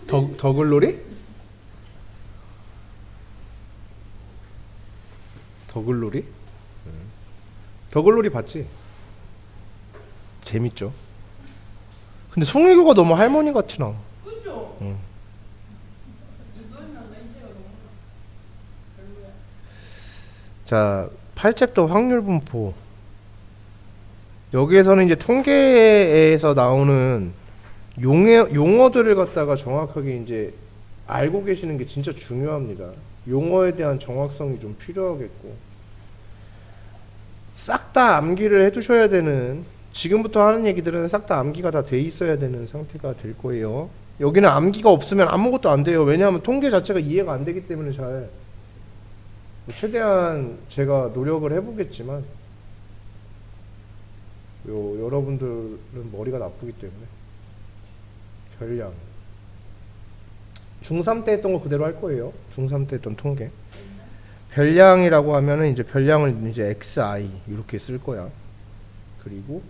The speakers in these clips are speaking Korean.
더글로리? 더글로리? 더글로리 봤지? 재밌죠? 근데 송혜교가 너무 할머니 같이 나와. 그죠? 응. 자, 8챕터 확률 분포. 여기에서는 이제 통계에서 나오는 용어들을 갖다가 정확하게 이제 알고 계시는 게 진짜 중요합니다. 용어에 대한 정확성이 좀 필요하겠고, 싹 다 암기를 해두셔야 되는, 지금부터 하는 얘기들은 싹 다 암기가 다 돼 있어야 되는 상태가 될 거예요. 여기는 암기가 없으면 아무것도 안 돼요. 왜냐하면 통계 자체가 이해가 안 되기 때문에 잘 최대한 제가 노력을 해보겠지만 여러분들은 머리가 나쁘기 때문에 별량 중3 때 했던 거 그대로 할 거예요. 중3 때 했던 통계. 별량이라고 하면은 이제 별량을 이제 xi 이렇게 쓸 거야. 그리고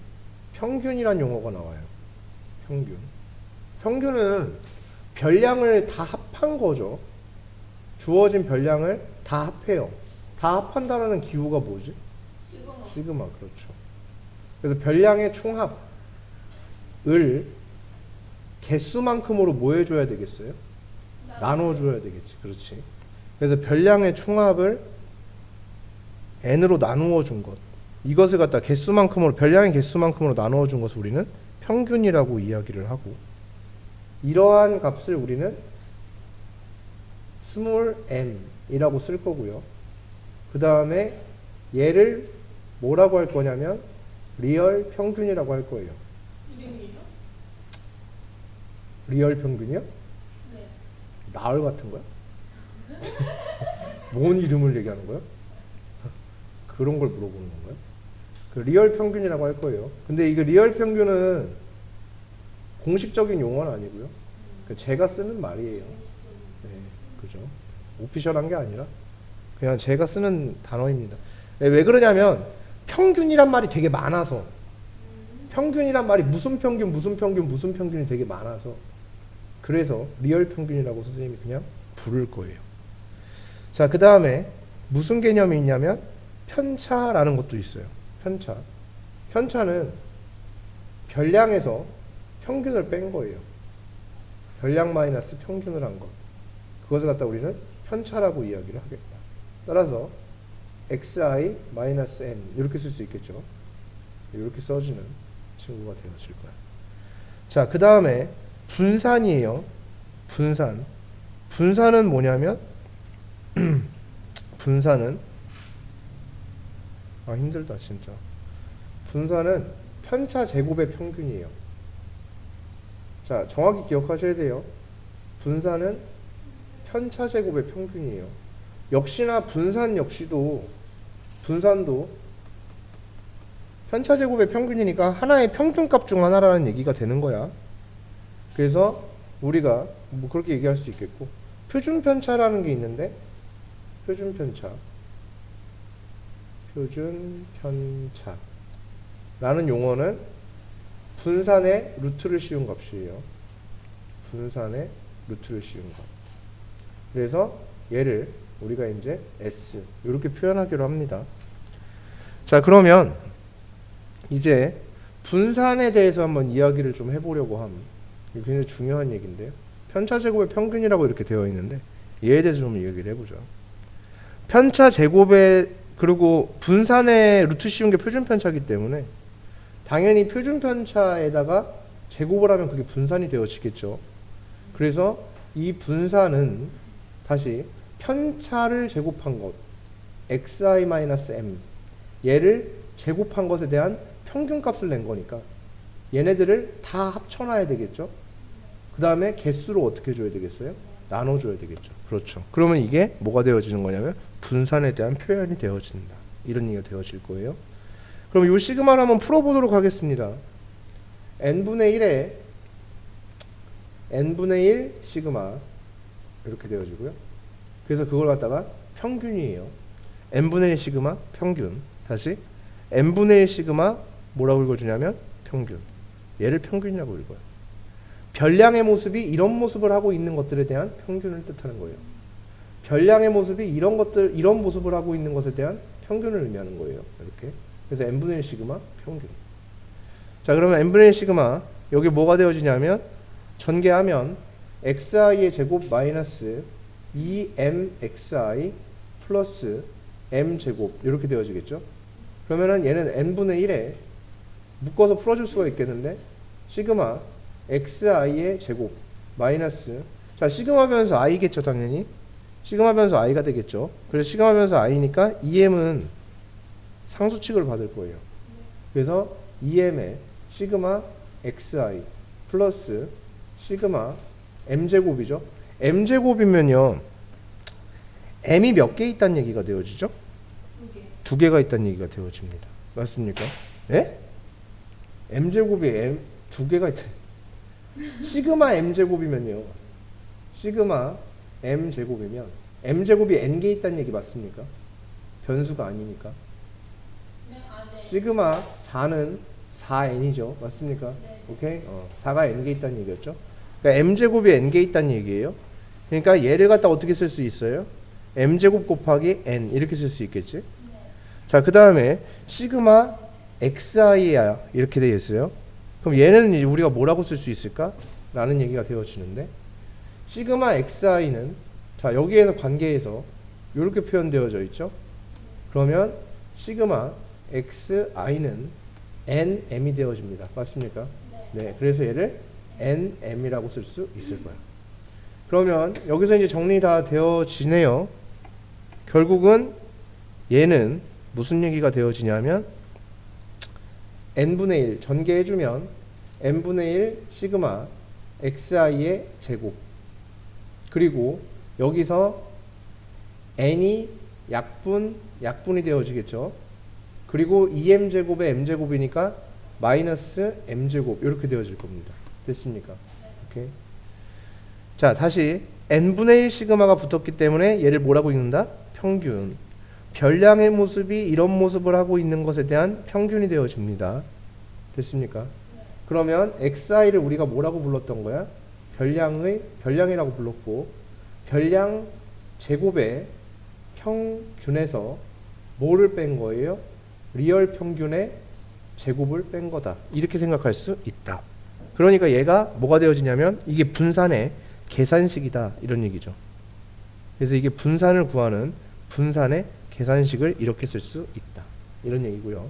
평균이란 용어가 나와요. 평균. 평균은 별량을 다 합한 거죠. 주어진 별량을 다 합해요. 다 합한다라는 기호가 뭐지? 시그마. 그렇죠. 그래서 별량의 총합을 개수만큼으로 뭐 해줘야 되겠어요? 나눠줘야 되겠지. 그렇지. 그래서 별량의 총합을 n으로 나누어 준 것, 이것을 갖다 개수만큼으로, 별량의 개수만큼으로 나누어 준 것을 우리는 평균이라고 이야기를 하고, 이러한 값을 우리는 small n이라고 쓸 거고요. 그 다음에 얘를 뭐라고 할 거냐면 리얼 평균이라고 할 거예요. 이름이요? 리얼 평균이요? 네. 나을 같은 거야? 뭔 이름을 얘기하는 거야? 그런 걸 물어보는 건가요? 그 리얼 평균이라고 할 거예요. 근데 이거 리얼 평균은 공식적인 용어는 아니고요. 제가 쓰는 말이에요. 네, 그죠? 오피셜한 게 아니라 그냥 제가 쓰는 단어입니다. 왜 그러냐면 평균이란 말이 되게 많아서, 평균이란 말이 무슨 평균 무슨 평균 무슨 평균이 되게 많아서, 그래서 리얼 평균이라고 선생님이 그냥 부를 거예요. 자, 그 다음에 무슨 개념이 있냐면 편차라는 것도 있어요. 편차. 편차는 별량에서 평균을 뺀 거예요. 별량 마이너스 평균을 한 것. 그것을 갖다 우리는 편차라고 이야기를 하겠다. 따라서 xi 마이너스 n 이렇게 쓸 수 있겠죠. 이렇게 써지는 친구가 되어질 거야. 자, 그 다음에 분산이에요. 분산. 분산은 뭐냐면 분산은 힘들다 진짜. 분산은 편차 제곱의 평균이에요. 자, 정확히 기억하셔야 돼요. 분산은 편차 제곱의 평균이에요. 역시나 분산도 편차 제곱의 평균이니까 하나의 평균값 중 하나라는 얘기가 되는 거야. 그래서 우리가 뭐 그렇게 얘기할 수 있겠고, 표준 편차라는 게 있는데, 표준 편차라는 용어는 분산의 루트를 씌운 값이에요. 분산의 루트를 씌운 값. 그래서 얘를 우리가 이제 S 이렇게 표현하기로 합니다. 자, 그러면 이제 분산에 대해서 한번 이야기를 좀 해보려고 함. 이게 굉장히 중요한 얘기인데요. 편차 제곱의 평균이라고 이렇게 되어 있는데 얘에 대해서 좀 이야기를 해보죠. 편차 제곱의, 그리고 분산의 루트 씌운 게 표준 편차이기 때문에 당연히 표준 편차에다가 제곱을 하면 그게 분산이 되어지겠죠. 그래서 이 분산은 다시 편차를 제곱한 것, xi-m, 얘를 제곱한 것에 대한 평균값을 낸 거니까 얘네들을 다 합쳐놔야 되겠죠. 그 다음에 개수로 어떻게 줘야 되겠어요? 나눠줘야 되겠죠. 그렇죠. 그러면 이게 뭐가 되어지는 거냐면 분산에 대한 표현이 되어진다. 이런 얘기가 되어질 거예요. 그럼 이 시그마를 한번 풀어보도록 하겠습니다. n분의 1 시그마 이렇게 되어지고요. 그래서 그걸 갖다가 평균이에요. n분의 1 시그마 평균. 다시 n분의 1 시그마 뭐라고 읽어주냐면 평균. 얘를 평균이라고 읽어요. 별량의 모습이 이런 모습을 하고 있는 것들에 대한 평균을 뜻하는 거예요. 별량의 모습이 이런 모습을 하고 있는 것에 대한 평균을 의미하는 거예요. 이렇게. 그래서 n분의 1 시그마 평균. 자, 그러면 n분의 1 시그마 여기 뭐가 되어지냐면 전개하면 xi의 제곱 마이너스 2mxi 플러스 m제곱 이렇게 되어지겠죠. 그러면은 얘는 n분의 1에 묶어서 풀어줄 수가 있겠는데 시그마 xi의 제곱 마이너스 자 시그마 변수 i겠죠. 당연히 시그마 변수 i가 되겠죠. 그래서 시그마 변수 i니까 2m은 상수칙을 받을 거예요. 그래서 2m의 시그마 xi 플러스 시그마 m제곱이죠. m제곱이면요 m이 몇 개 있다는 얘기가 되어지죠? 두 개가 있다는 얘기가 되어집니다. 맞습니까? 예? m제곱이 두 개가 있다. 시그마 m제곱이면요 시그마 m제곱이면 m제곱이 n개 있다는 얘기 맞습니까? 변수가 아니니까. 네, 네. 시그마 4는 4n이죠. 맞습니까? 네. 오케이? 4가 n개 있다는 얘기였죠. 그러니까 m제곱이 n개 있다는 얘기예요. 그러니까 얘를 갖다 어떻게 쓸 수 있어요? m제곱 곱하기 n 이렇게 쓸 수 있겠지? 네. 자, 그 다음에 시그마 xi야 이렇게 되어 있어요. 그럼 얘는 우리가 뭐라고 쓸 수 있을까? 라는 얘기가 되어지는데 시그마 xi는 자 여기에서 관계에서 이렇게 표현되어져 있죠. 그러면 시그마 xi는 nm이 되어집니다. 맞습니까? 네, 그래서 얘를 nm이라고 쓸 수 있을 거야. 그러면 여기서 이제 정리 다 되어지네요. 결국은 얘는 무슨 얘기가 되어지냐면 n분의 1 전개해주면 n분의 1 시그마 xi의 제곱 그리고 여기서 n이 약분이 되어지겠죠. 그리고 2m제곱에 m제곱이니까 마이너스 m제곱 이렇게 되어질 겁니다. 됐습니까? 오케이. 자, 다시 n분의 1 시그마가 붙었기 때문에 얘를 뭐라고 읽는다? 평균. 별량의 모습이 이런 모습을 하고 있는 것에 대한 평균이 되어집니다. 됐습니까? 그러면 xi를 우리가 뭐라고 불렀던 거야? 별량이라고 불렀고 별량 제곱의 평균에서 뭐를 뺀 거예요? 리얼 평균의 제곱을 뺀 거다. 이렇게 생각할 수 있다. 그러니까 얘가 뭐가 되어지냐면 이게 분산의 계산식이다. 이런 얘기죠. 그래서 이게 분산을 구하는 분산의 계산식을 이렇게 쓸 수 있다. 이런 얘기고요.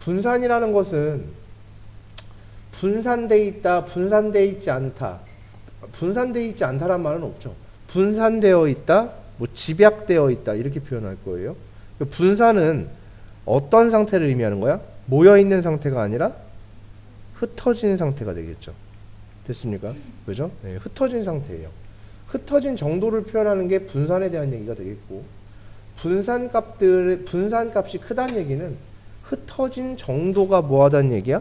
분산이라는 것은 분산돼 있다, 분산돼 있지 않다. 분산돼 있지 않다란 말은 없죠. 분산되어 있다, 뭐 집약되어 있다 이렇게 표현할 거예요. 분산은 어떤 상태를 의미하는 거야? 모여 있는 상태가 아니라 흩어진 상태가 되겠죠. 됐습니까? 그죠? 네, 흩어진 상태예요. 흩어진 정도를 표현하는 게 분산에 대한 얘기가 되겠고 분산값이 크다는 얘기는 흩어진 정도가 뭐하다는 얘기야?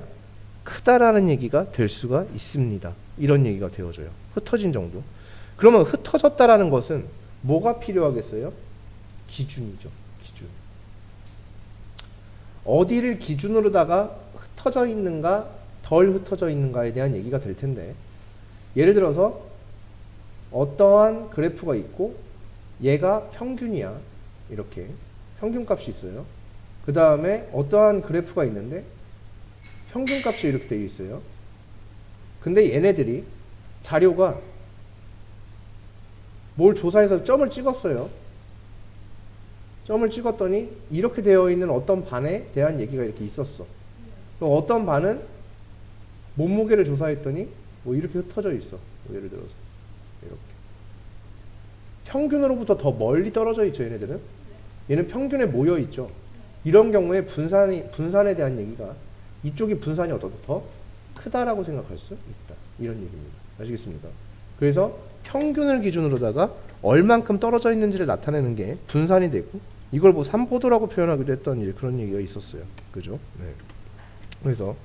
크다라는 얘기가 될 수가 있습니다. 이런 얘기가 되어져요. 흩어진 정도. 그러면 흩어졌다라는 것은 뭐가 필요하겠어요? 기준이죠. 기준. 어디를 기준으로다가 흩어져 있는가 덜 흩어져 있는가에 대한 얘기가 될 텐데 예를 들어서 어떠한 그래프가 있고 얘가 평균이야. 이렇게 평균값이 있어요. 그 다음에 어떠한 그래프가 있는데 평균값이 이렇게 되어 있어요. 근데 얘네들이 자료가 뭘 조사해서 점을 찍었어요. 점을 찍었더니 이렇게 되어 있는 어떤 반에 대한 얘기가 이렇게 있었어. 그럼 어떤 반은 몸무게를 조사했더니 뭐 이렇게 흩어져 있어. 뭐 예를 들어서 이렇게 평균으로부터 더 멀리 떨어져 있죠. 얘네들은 얘는 평균에 모여 있죠. 이런 경우에 분산에 대한 얘기가 이쪽이 분산이 어떻다 더 크다라고 생각할 수 있다. 이런 얘기입니다. 아시겠습니까? 그래서 평균을 기준으로다가 얼만큼 떨어져 있는지를 나타내는 게 분산이 되고 이걸 뭐 삼포도라고 표현하기도 했던 그런 얘기가 있었어요. 그죠? 네. 그래서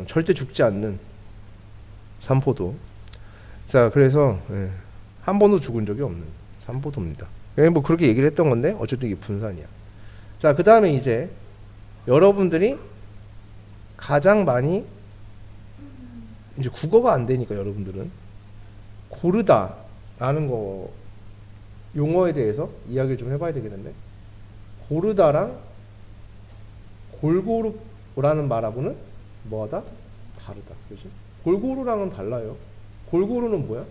절대 죽지 않는 삼포도. 자, 그래서 한 번도 죽은 적이 없는 삼포도입니다. 뭐 그렇게 얘기를 했던 건데 어쨌든 이게 분산이야. 자, 그 다음에 이제 여러분들이 가장 많이 이제 국어가 안 되니까 여러분들은 고르다라는 거 용어에 대해서 이야기를 좀 해봐야 되겠는데, 고르다랑 골고루라는 말하고는 뭐하다? 다르다. 그지? 골고루랑은 달라요. 골고루는 뭐야?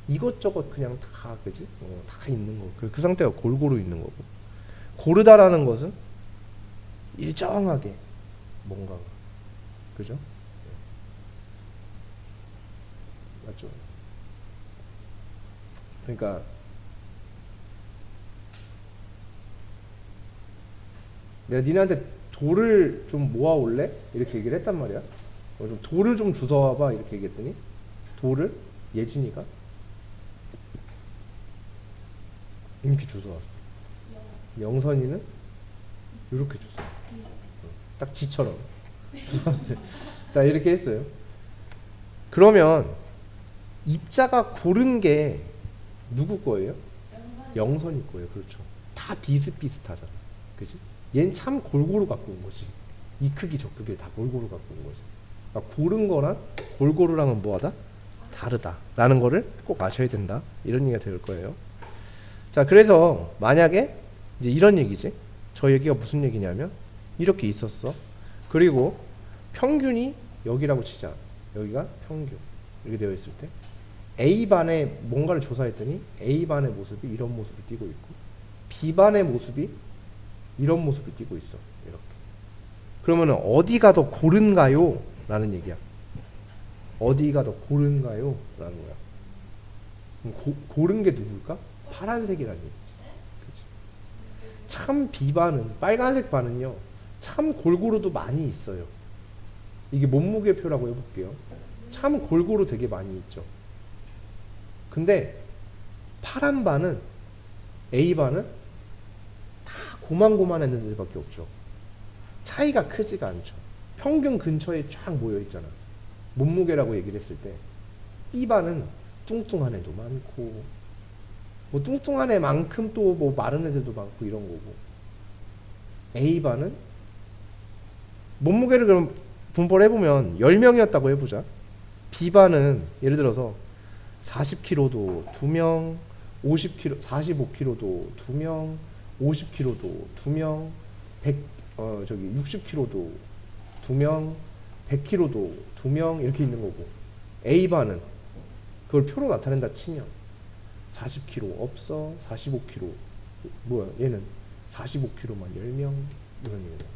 이것저것 그냥 다, 그지? 다 있는 거. 그 상태가 골고루 있는 거고. 고르다라는 것은 일정하게 뭔가가, 그죠? 맞죠? 그러니까 내가 니네한테 돌을 좀 모아올래? 이렇게 얘기를 했단 말이야. 좀 돌을 좀 주워와봐 이렇게 얘기했더니, 돌을 예진이가 이렇게 주워왔어. 영선이는 이렇게 주워. 딱 지처럼 주워왔어요. 자, 이렇게 했어요. 그러면 입자가 고른 게 누구 거예요? 영선이 거예요. 그렇죠. 다 비슷비슷하잖아. 그지? 얘는 참 골고루 갖고 온 거지. 이 크기 저 크기 다 골고루 갖고 온 거지. 그러니까 고른 거랑 골고루랑은 뭐하다? 다르다라는 거를 꼭 아셔야 된다. 이런 얘기가 될 거예요. 자, 그래서 만약에 이제 이런 얘기지. 저 얘기가 무슨 얘기냐면, 이렇게 있었어. 그리고 평균이 여기라고 치자. 여기가 평균. 이렇게 되어 있을 때 A반에 뭔가를 조사했더니 A반의 모습이 이런 모습을 띠고 있고, B반의 모습이 이런 모습을 띠고 있어. 이렇게. 그러면 어디가 더 고른가요? 라는 얘기야. 어디가 더 고른가요? 라는 거야. 고른 게 누굴까? 파란색이라는 얘기지. 그치? 참 B반은, 빨간색 반은요, 참 골고루도 많이 있어요. 이게 몸무게표라고 해볼게요. 참 골고루 되게 많이 있죠. 근데 파란 반은, A반은 다 고만고만한 애들밖에 없죠. 차이가 크지가 않죠. 평균 근처에 쫙 모여 있잖아. 몸무게라고 얘기를 했을 때 B반은 뚱뚱한 애도 많고, 뭐 뚱뚱한 애만큼 또 뭐 마른 애들도 많고 이런 거고, A반은 몸무게를 그럼 분포를 해보면 10명이었다고 해보자. B반은 예를 들어서 40kg도 2명, 50kg, 45kg도 2명, 50kg도 2명, 60kg도 2명, 100kg도 2명 이렇게 있는 거고, A반은 그걸 표로 나타낸다 치면 40kg 없어, 45kg 뭐야 얘는 45kg만 10명 이런 얘기예요.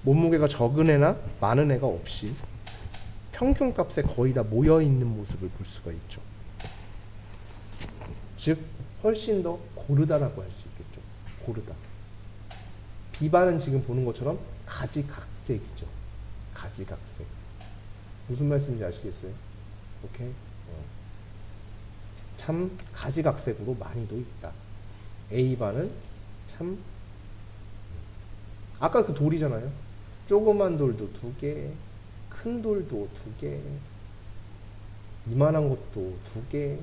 몸무게가 적은 애나 많은 애가 없이 평균값에 거의 다 모여있는 모습을 볼 수가 있죠. 즉 훨씬 더 고르다라고 할 수 있겠죠. 고르다. B반은 지금 보는 것처럼 가지각색이죠. 가지각색. 무슨 말씀인지 아시겠어요? 오케이? 참 가지각색으로 많이도 있다. A반은 참, 아까 그 돌이잖아요. 조그만 돌도 2개, 큰 돌도 2개, 이만한 것도 2개,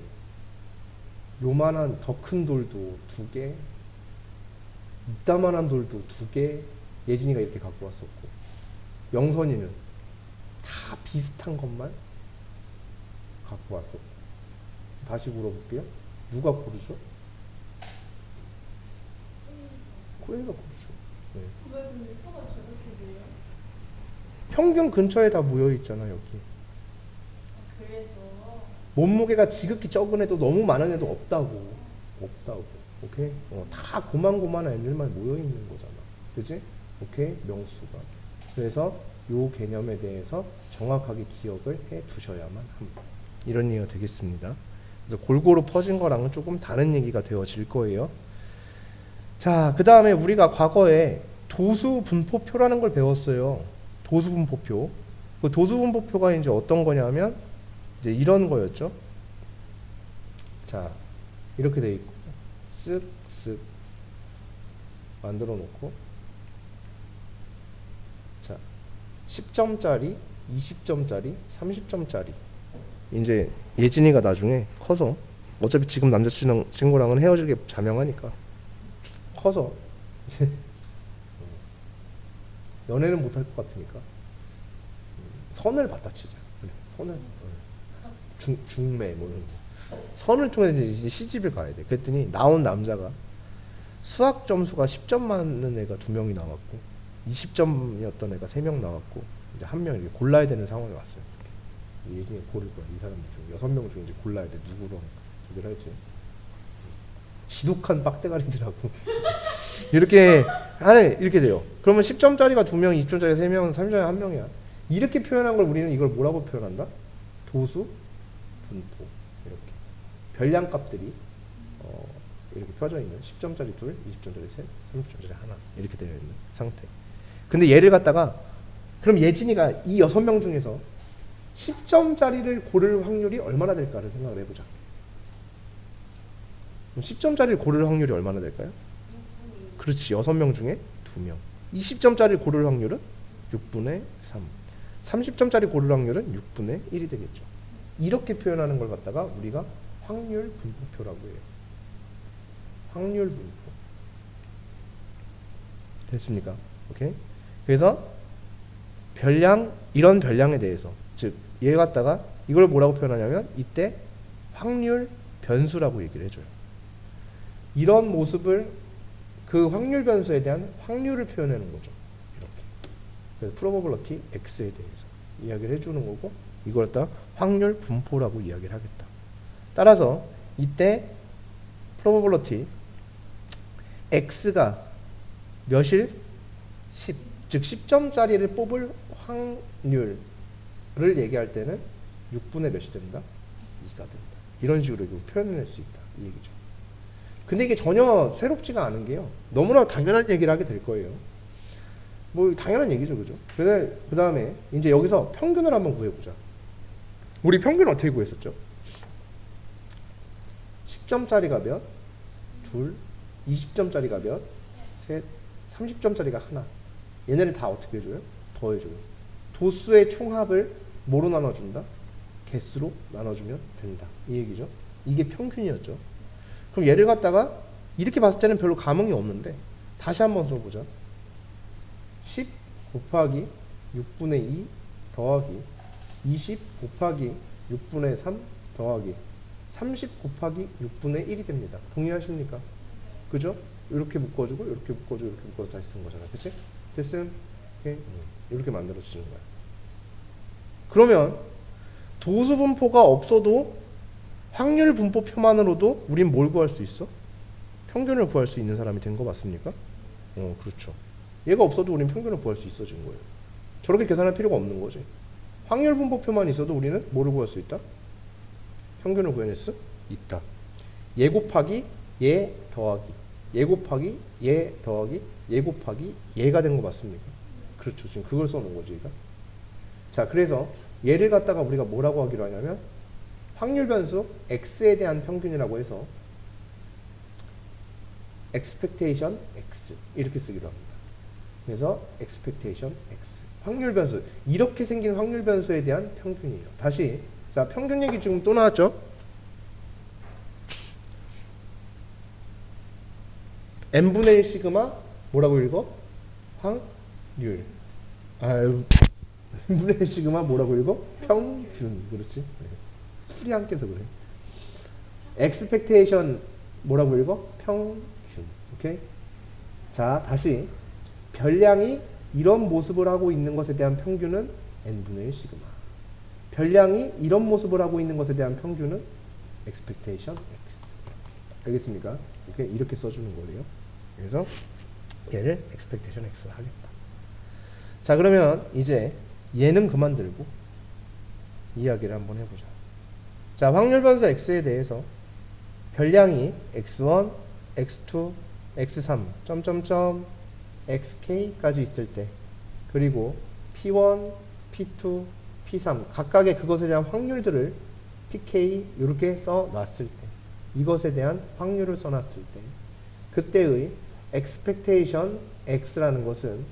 요만한 더 큰 돌도 2개, 이따만한 돌도 2개. 예진이가 이렇게 갖고 왔었고, 영선이는 다 비슷한 것만 갖고 왔었고. 다시 물어볼게요. 누가 고르죠? 코인이가 고르죠. 네. 왜 근데 표가 저렇게 돼요? 평균 근처에 다 모여 있잖아 여기. 그래서 몸무게가 지극히 적은 애도 너무 많은 애도 없다고. 오케이? 다 고만고만한 애들만 모여 있는 거잖아. 그지? 오케이? 명수가. 그래서 요 개념에 대해서 정확하게 기억을 해 두셔야만 합니다. 이런 얘기가 되겠습니다. 그래서 골고루 퍼진 거랑은 조금 다른 얘기가 되어질 거예요. 자, 그 다음에 우리가 과거에 도수분포표라는 걸 배웠어요. 도수분포표. 그 도수분포표가 이제 어떤 거냐면 이제 이런 거였죠. 자, 이렇게 돼 있고 쓱쓱 만들어 놓고, 자, 10점짜리, 20점짜리, 30점짜리. 이제 예진이가 나중에 커서, 어차피 지금 남자친구랑은 헤어질 게 자명하니까 커서 이제 연애는 못할 것 같으니까 선을 받다 치자. 선을 중매 뭐 이런 거. 선을 통해서 이제 시집을 가야 돼. 그랬더니 나온 남자가 수학 점수가 10점 맞는 애가 2명이 나왔고 20점이었던 애가 3명 나왔고 이제 1명 이렇게 골라야 되는 상황이 왔어요. 예진이 고를 거야. 이 사람들 중 6명 중에 이제 골라야 돼. 누구랑 저기를 할지. 지독한 빡대가리들하고 이렇게 하는 이렇게 돼요. 그러면 10점짜리가 2명, 20점짜리가 3명, 30점짜리가 1명이야. 이렇게 표현한 걸 우리는 이걸 뭐라고 표현한다? 도수, 분포 이렇게 별량값들이 이렇게 펴져 있는 10점짜리 둘, 20점짜리 셋, 30점짜리 하나 이렇게 되어 있는 상태. 근데 얘를 갖다가 그럼 예진이가 이 6명 중에서 10점짜리를 고를 확률이 얼마나 될까를 생각을 해보자. 10점짜리를 고를 확률이 얼마나 될까요? 그렇지. 6명 중에 2명. 20점짜리 고를 확률은 6분의 3. 30점짜리 고를 확률은 6분의 1이 되겠죠. 이렇게 표현하는 걸 갖다가 우리가 확률 분포표라고 해요. 확률 분포. 됐습니까? 오케이? 그래서 별량, 이런 별량에 대해서, 즉 얘 갖다가 이걸 뭐라고 표현하냐면 이때 확률 변수라고 얘기를 해줘요. 이런 모습을 그 확률 변수에 대한 확률을 표현하는 거죠. 이렇게. 그래서 probability x에 대해서 이야기를 해주는 거고 이걸 갖다 확률 분포라고 이야기를 하겠다. 따라서 이때 probability x가 몇일? 10. 즉 10점짜리를 뽑을 확률을 얘기할 때는 6분의 몇이 된다? 2가 된다. 이런 식으로 표현해낼 수 있다. 이 얘기죠. 근데 이게 전혀 새롭지가 않은 게요. 너무나 당연한 얘기를 하게 될 거예요. 뭐 당연한 얘기죠, 그죠? 그 다음에 이제 여기서 평균을 한번 구해보자. 우리 평균 어떻게 구했었죠? 10점짜리가 몇? 둘. 20점짜리가 몇? 셋. 30점짜리가 하나. 얘네를 다 어떻게 해줘요? 더해줘요. 도수의 총합을 뭐로 나눠준다? 개수로 나눠주면 된다. 이 얘기죠. 이게 평균이었죠. 그럼 얘를 갖다가 이렇게 봤을 때는 별로 감흥이 없는데 다시 한번 써보자. 10 곱하기 6분의 2 더하기 20 곱하기 6분의 3 더하기 30 곱하기 6분의 1이 됩니다. 동의하십니까? 그죠? 이렇게 묶어주고 이렇게 묶어주고 이렇게 묶어서 다시 쓴 거잖아. 그치? 됐음? 오케이? 이렇게 만들어주는 거야. 그러면 도수 분포가 없어도 확률 분포표만으로도 우린 뭘 구할 수 있어? 평균을 구할 수 있는 사람이 된 거 맞습니까? 그렇죠. 얘가 없어도 우린 평균을 구할 수 있어진 거예요. 저렇게 계산할 필요가 없는 거지. 확률 분포표만 있어도 우리는 뭐를 구할 수 있다? 평균을 구해낼 수 있다. 얘 곱하기 얘 더하기 얘 곱하기 얘 더하기 얘 곱하기 얘가 된 거 맞습니까? 그렇죠. 지금 그걸 써놓은 거지, 얘가. 자, 그래서 얘를 갖다가 우리가 뭐라고 하기로 하냐면 확률 변수 x에 대한 평균이라고 해서 expectation x 이렇게 쓰기로 합니다. 그래서 expectation x 확률 변수, 이렇게 생긴 확률 변수에 대한 평균이에요. 다시, 자, 평균 얘기 지금 또 나왔죠? n분의 1 시그마 뭐라고 읽어? 확률. n분의 1 시그마 뭐라고 읽어? 평균. 그렇지? 네. 술이 안 깨서 그래. expectation 뭐라고 읽어? 평균. 오케이? 자, 다시 별량이 이런 모습을 하고 있는 것에 대한 평균은 n분의 1 시그마. 별량이 이런 모습을 하고 있는 것에 대한 평균은 expectation x. 알겠습니까? 이렇게 써주는 거예요. 그래서 얘를 expectation x를 하겠다. 자, 그러면 이제 얘는 그만 들고 이야기를 한번 해보자. 자, 확률 변수 x에 대해서 별량이 x1, x2, x3, 점점점 xk까지 있을 때, 그리고 p1, p2, p3 각각의 그것에 대한 확률들을 pk 이렇게 써놨을 때, 이것에 대한 확률을 써놨을 때, 그때의 expectation x라는 것은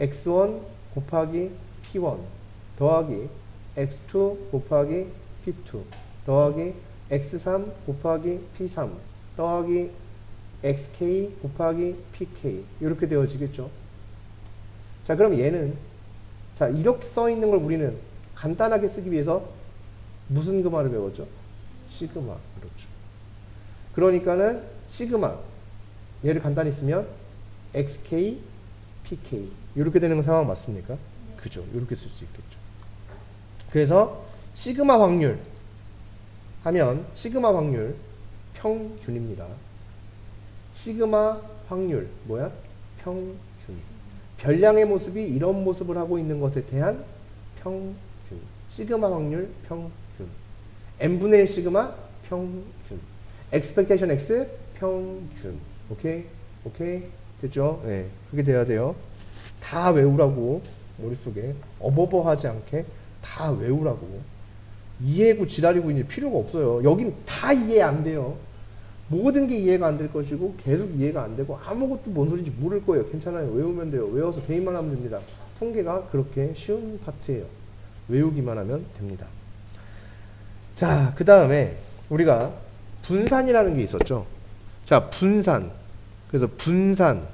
x1 곱하기 p1 더하기 x2 곱하기 p2 더하기 x3 곱하기 p3 더하기 xk 곱하기 pk 이렇게 되어지겠죠. 자, 그럼 얘는, 자, 이렇게 써 있는 걸 우리는 간단하게 쓰기 위해서 무슨 그마를 배웠죠? 시그마. 그렇죠. 그러니까는 시그마 얘를 간단히 쓰면 xk, pk 이렇게 되는 상황 맞습니까? 그죠. 이렇게 쓸 수 있겠죠. 그래서 시그마 확률 하면 시그마 확률 평균입니다. 시그마 확률 뭐야? 평균. 별량의 모습이 이런 모습을 하고 있는 것에 대한 평균. 시그마 확률 평균. n분의 1 시그마 평균. expectation x 평균. 오케이? 오케이? 됐죠? 네. 그게 돼야 돼요. 다 외우라고. 머릿속에 어버버하지 않게 다 외우라고. 이해고 지랄이고 이제 필요가 없어요. 여긴 다 이해 안 돼요. 모든 게 이해가 안 될 것이고 계속 이해가 안 되고 아무것도 뭔 소리인지 모를 거예요. 괜찮아요. 외우면 돼요. 외워서 대입만 하면 됩니다. 통계가 그렇게 쉬운 파트예요. 외우기만 하면 됩니다. 자, 그 다음에 우리가 분산이라는 게 있었죠. 자, 분산. 그래서 분산이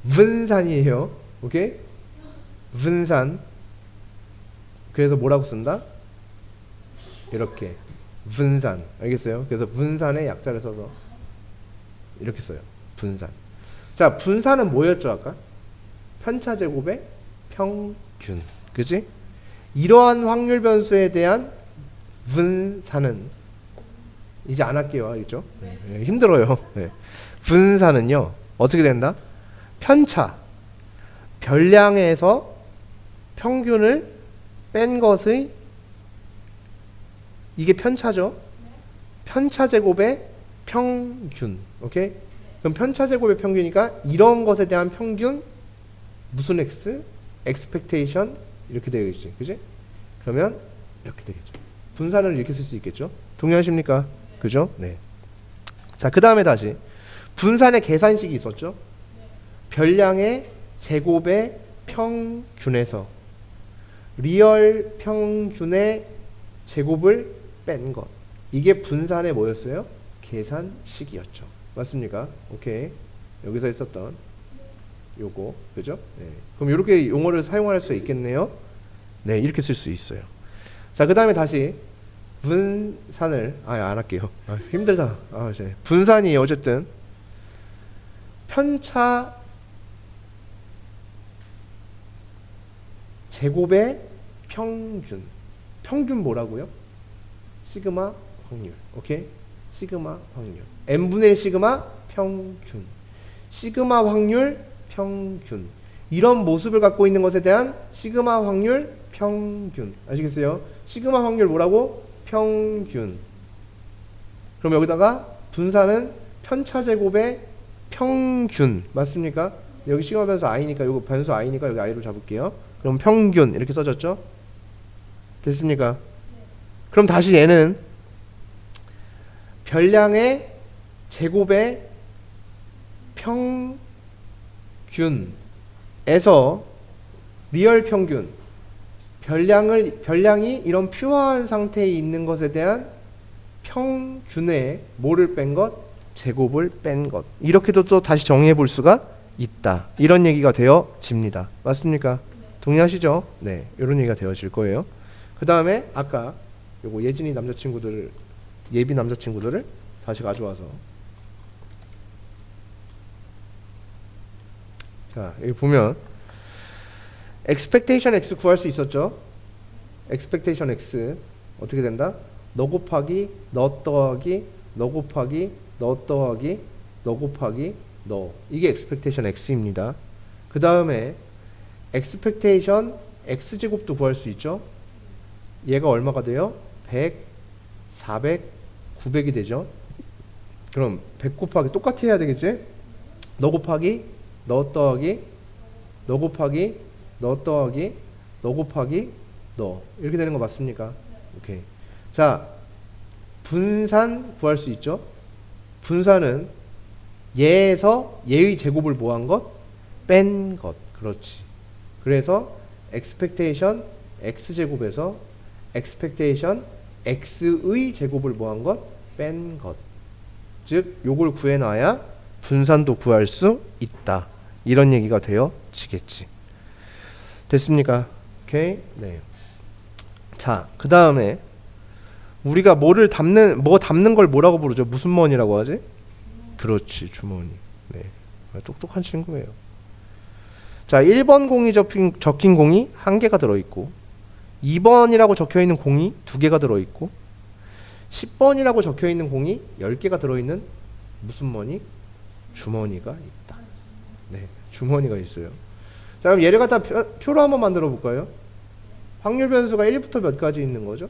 분산이에요. 오케이? 분산. 그래서 뭐라고 쓴다? 이렇게 분산. 알겠어요? 그래서 분산의 약자를 써서 이렇게 써요. 분산. 자, 분산은 뭐였죠 아까? 편차 제곱의 평균. 그지? 이러한 확률 변수에 대한 분산은 이제 안 할게요. 알겠죠? 네, 힘들어요. 네. 분산은요 어떻게 된다? 편차 별량에서 평균을 뺀 것의 이게 편차죠. 편차 제곱의 평균. 오케이? 그럼 편차 제곱의 평균이니까 이런 것에 대한 평균 무슨 x? expectation 이렇게 되겠지. 그지? 그러면 이렇게 되겠죠. 분산을 이렇게 쓸 수 있겠죠. 동의하십니까? 그죠? 네. 자, 그 다음에 다시 분산의 계산식이 있었죠. 별량의 제곱의 평균에서 리얼 평균의 제곱을 뺀 것. 이게 분산의 뭐였어요? 계산식이었죠. 맞습니까? 오케이. 여기서 있었던 요거. 그죠? 네. 그럼 이렇게 용어를 사용할 수 있겠네요. 네, 이렇게 쓸 수 있어요. 자, 그 다음에 다시 분산을 안 할게요. 힘들다. 분산이 어쨌든 편차 제곱의 평균. 평균 뭐라고요? 시그마 확률. 오케이? 시그마 확률. n분의 1 시그마 평균. 시그마 확률 평균. 이런 모습을 갖고 있는 것에 대한 시그마 확률 평균. 아시겠어요? 시그마 확률 뭐라고? 평균. 그럼 여기다가 분산은 편차 제곱의 평균. 맞습니까? 여기 시그마 변수 i니까 여기 변수 i니까 여기 i로 잡을게요. 그럼 평균 이렇게 써졌죠? 됐습니까? 그럼 다시 얘는 별량의 제곱의 평균에서 리얼 평균 별량이 이런 퓨어한 상태에 있는 것에 대한 평균에 뭐를 뺀 것? 제곱을 뺀 것. 이렇게도 또 다시 정의해 볼 수가 있다. 이런 얘기가 되어집니다. 맞습니까? 동의하시죠? 네, 이런 얘기가 되어질 거예요. 그 다음에 아까 요거 예비 남자친구들을 다시 가져와서 자, 여기 보면 expectation x 구할 수 있었죠? expectation x 어떻게 된다? 너 곱하기 너 더하기 너 곱하기 너 더하기 너 곱하기 너. 이게 expectation x입니다. 그 다음에 expectation x제곱도 구할 수 있죠? 얘가 얼마가 돼요? 100, 400, 900이 되죠? 그럼 100 곱하기 똑같이 해야 되겠지? 너 곱하기 너 더하기 너 곱하기 너 더하기 너 곱하기 너. 이렇게 되는 거 맞습니까? 오케이. 자, 분산 구할 수 있죠? 분산은 얘에서 얘의 제곱을 뭐한 것? 뺀 것. 그렇지. 그래서 expectation x제곱에서 expectation x의 제곱을 뭐한 것? 뺀 것. 즉 요걸 구해놔야 분산도 구할 수 있다. 이런 얘기가 되어지겠지. 됐습니까? 오케이. 네. 자, 그 다음에 우리가 뭐를 담는 걸 뭐라고 부르죠? 무슨 머니라고 하지? 그렇지, 주머니. 네, 똑똑한 친구예요. 자, 1번 공이 적힌 공이 1개가 들어있고 2번이라고 적혀있는 공이 2개가 들어있고 10번이라고 적혀있는 공이 10개가 들어있는 무슨 머니? 주머니가 있다. 네, 주머니가 있어요. 자, 그럼 얘를 갖다 표로 한번 만들어 볼까요? 확률 변수가 1부터 몇 가지 있는 거죠?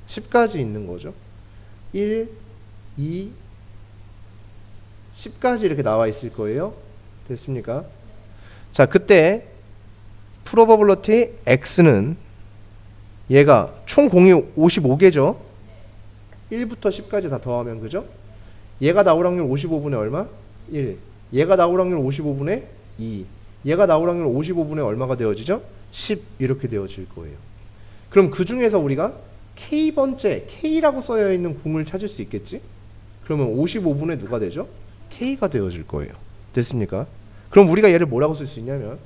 10까지 있는 거죠. 1, 2, 10까지 이렇게 나와 있을 거예요. 됐습니까? 자, 그때 프로버빌리티 x는 얘가 총 공이 55개죠. 1부터 10까지 다 더하면, 그죠? 얘가 나올 확률 55분의 얼마? 1. 얘가 나올 확률 55분의 2. 얘가 나올 확률 55분의 얼마가 되어지죠? 10 이렇게 되어질 거예요. 그럼 그 중에서 우리가 K번째, K라고 써여 있는 공을 찾을 수 있겠지? 그러면 55분의 누가 되죠? K가 되어질 거예요. 됐습니까? 그럼 우리가 얘를 뭐라고 쓸 수 있냐면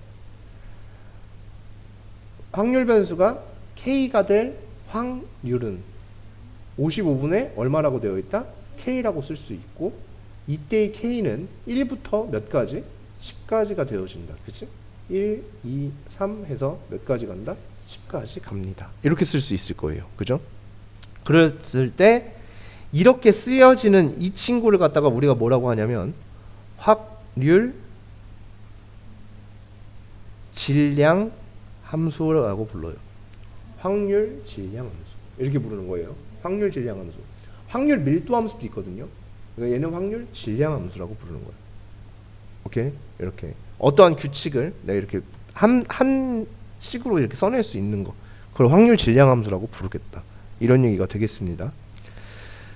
확률 변수가 K가 될 확률은 55분의 얼마라고 되어 있다? K라고 쓸 수 있고 이때의 K는 1부터 몇 가지? 10까지가 되어진다. 그치? 1, 2, 3 해서 몇 가지 간다? 10까지 갑니다. 이렇게 쓸 수 있을 거예요. 그죠? 그랬을 때 이렇게 쓰여지는 이 친구를 갖다가 우리가 뭐라고 하냐면 확률 질량 함수라고 불러요. 확률 질량 함수. 이렇게 부르는 거예요. 확률 질량 함수. 확률 밀도 함수도 있거든요. 그러니까 얘는 확률 질량 함수라고 부르는 거예요. 오케이? 이렇게 어떠한 규칙을 내가 이렇게 한 식으로 이렇게 써낼 수 있는 거, 그걸 확률 질량 함수라고 부르겠다. 이런 얘기가 되겠습니다.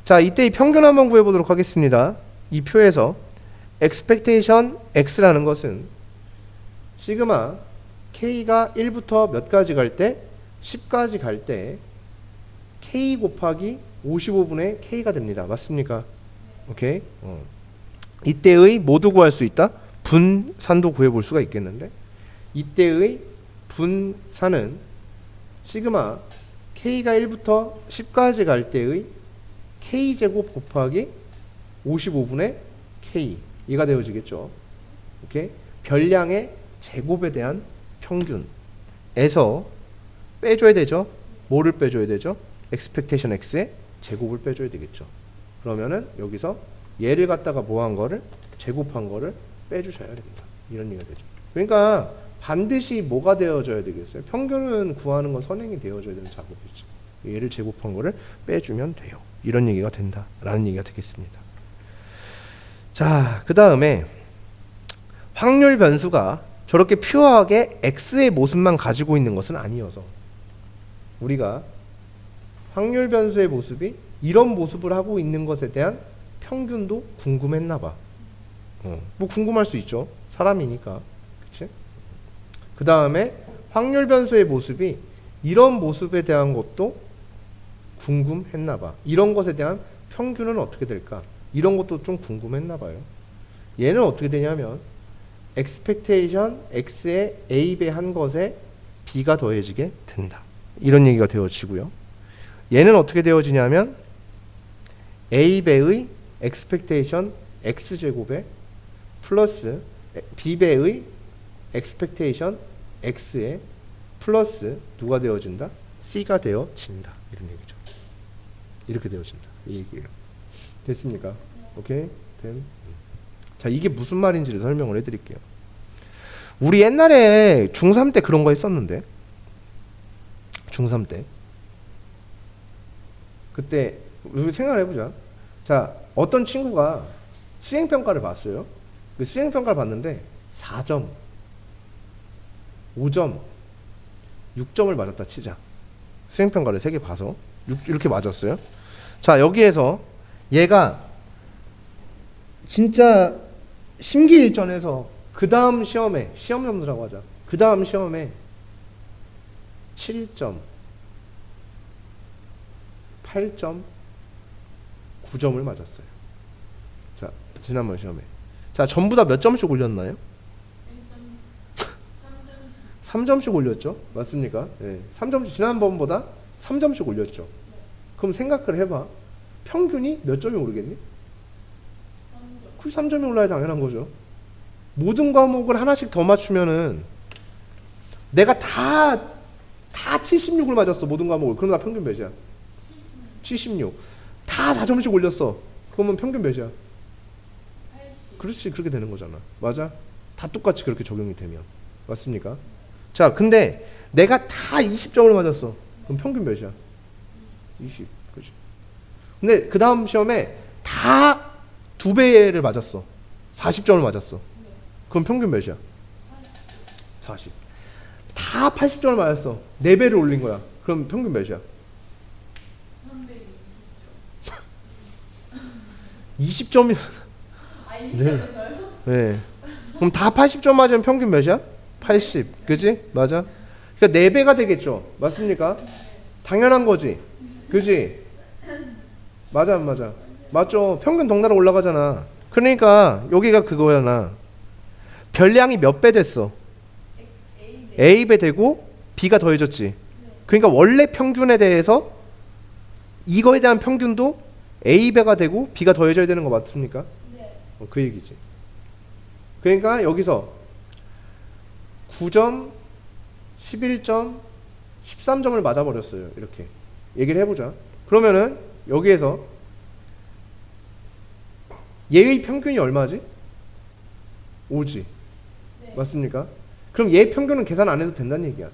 자, 이때 이 평균 한번 구해보도록 하겠습니다. 이 표에서 expectation x라는 것은 시그마 k가 1부터 몇 가지 갈 때? 10까지 갈 때 k 곱하기 55분의 k가 됩니다. 맞습니까? 오케이. 이때의 모두 구할 수 있다? 분산도 구해볼 수가 있겠는데 이때의 분산은 시그마 k가 1부터 10까지 갈 때의 k제곱 곱하기 55분의 k 이가 되어지겠죠. 오케이? 별량의 제곱에 대한 평균에서 빼줘야 되죠. 뭐를 빼줘야 되죠? expectation x의 제곱을 빼줘야 되겠죠. 그러면은 여기서 얘를 갖다가 뭐한 거를 제곱한 거를 빼주셔야 됩니다. 이런 얘기가 되죠. 그러니까 반드시 뭐가 되어져야 되겠어요? 평균은 구하는 건 선행이 되어져야 되는 작업이죠. 얘를 제곱한 거를 빼주면 돼요. 이런 얘기가 된다라는 얘기가 되겠습니다. 자, 그 다음에 확률 변수가 저렇게 퓨어하게 x의 모습만 가지고 있는 것은 아니어서 우리가 확률 변수의 모습이 이런 모습을 하고 있는 것에 대한 평균도 궁금했나 봐. 뭐 궁금할 수 있죠. 사람이니까. 그치? 그 다음에 확률 변수의 모습이 이런 모습에 대한 것도 궁금했나 봐. 이런 것에 대한 평균은 어떻게 될까? 이런 것도 좀 궁금했나 봐요. 얘는 어떻게 되냐면 expectation x의 a배 한 것에 b가 더해지게 된다. 이런 얘기가 되어지고요. 얘는 어떻게 되어지냐면 a배의 expectation x제곱에 플러스 b배의 expectation x에 플러스 누가 되어진다? c가 되어진다. 이런 얘기죠. 이렇게 되어진다. 이 얘기예요. 됐습니까? 오케이? 된. 자, 이게 무슨 말인지를 설명을 해드릴게요. 우리 옛날에 중3 때 그런 거 했었는데 중3 때 그때 우리 생각을 해보자. 자, 어떤 친구가 수행평가를 봤어요. 그 수행평가를 봤는데 4점, 5점, 6점을 맞았다 치자. 수행평가를 3개 봐서 이렇게 맞았어요. 자, 여기에서 얘가 진짜 심기일전해서 그 다음 시험에 시험 점수라고 하자. 그 다음 시험에 7점, 8점, 9점을 맞았어요. 자, 지난번 시험에. 자, 전부 다 몇 점씩 올렸나요? 3점씩 올렸죠. 맞습니까? 예. 3점 지난번보다 3점씩 올렸죠. 그럼 생각을 해봐. 평균이 몇 점이 오르겠니? 3점이 올라야 당연한 거죠. 모든 과목을 하나씩 더 맞추면은 내가 다 76을 맞았어. 모든 과목을. 그럼 나 평균 몇이야? 76. 다 4점씩 올렸어. 그러면 평균 몇이야? 80. 그렇지. 그렇게 되는 거잖아. 맞아? 다 똑같이 그렇게 적용이 되면. 맞습니까? 자, 근데 내가 다 20점을 맞았어. 그럼 평균 몇이야? 20. 그렇지. 근데 그 다음 시험에 다 2배를 맞았어. 40점을 맞았어. 그럼 평균 몇이야? 40. 다 80점을 맞았어. 4배를 올린 거야. 그럼 평균 몇이야? 320점. 20점이. 아, 20점에서요? 네. 그럼 다 80점 맞으면 평균 몇이야? 80. 그지? 맞아? 그러니까 4배가 되겠죠. 맞습니까? 당연한 거지. 그지? 맞아, 안 맞아? 맞죠? 평균 덩달아 올라가잖아. 그러니까 여기가 그거잖아. 별량이 몇 배 됐어? A배 되고 B가 더해졌지. 그러니까 원래 평균에 대해서 이거에 대한 평균도 A배가 되고 B가 더해져야 되는 거 맞습니까? 네. 그 얘기지. 그러니까 여기서 9점, 11점, 13점을 맞아버렸어요. 이렇게 얘기를 해보자. 그러면은 여기에서 얘의 평균이 얼마지? 5지. 네. 맞습니까? 그럼 얘 평균은 계산 안 해도 된다는 얘기야.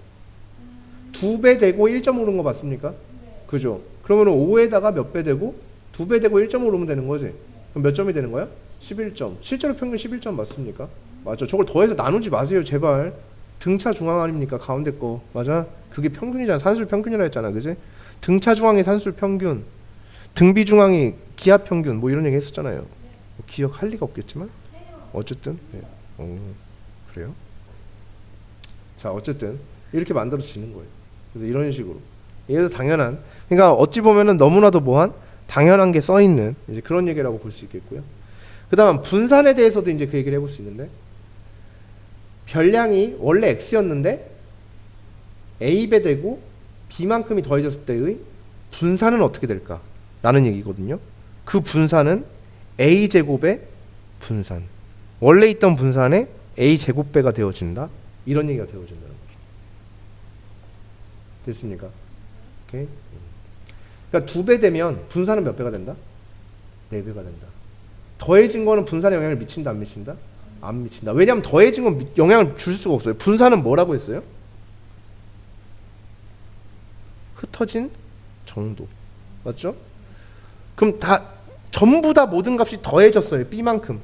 2배 되고 1점 오른 거 맞습니까? 네. 그죠? 그러면 5에다가 몇 배 되고 2배 되고 1점 오르면 되는 거지. 그럼 몇 점이 되는 거야? 11점. 실제로 평균 11점 맞습니까? 맞죠? 저걸 더해서 나누지 마세요, 제발. 등차 중앙 아닙니까? 가운데 거. 맞아? 그게 평균이잖아. 산술 평균이라 했잖아. 그지? 등차 중앙이 산술 평균, 등비 중앙이 기하 평균, 뭐 이런 얘기 했었잖아요. 기억할 리가 없겠지만 어쨌든 네. 그래요? 자, 어쨌든 이렇게 만들어지는 거예요. 그래서 이런 식으로 얘도 당연한, 그러니까 어찌 보면은 너무나도 뭐한 당연한 게 써 있는 이제 그런 얘기라고 볼 수 있겠고요. 그다음 분산에 대해서도 이제 그 얘기를 해볼 수 있는데, 별량이 원래 x였는데 a배 되고 b만큼이 더해졌을 때의 분산은 어떻게 될까? 라는 얘기거든요. 그 분산은 a제곱의 분산, 원래 있던 분산에 a제곱배가 되어진다, 이런 얘기가 되어진다는 거죠. 됐습니까? 오케이. 그러니까 2배 되면 분산은 몇 배가 된다? 4배가 된다. 더해진 거는 분산에 영향을 미친다, 안 미친다? 안 미친다. 왜냐하면 더해진 건 영향을 줄 수가 없어요. 분산은 뭐라고 했어요? 흩어진 정도. 맞죠? 그럼 다 전부 다 모든 값이 더해졌어요. b만큼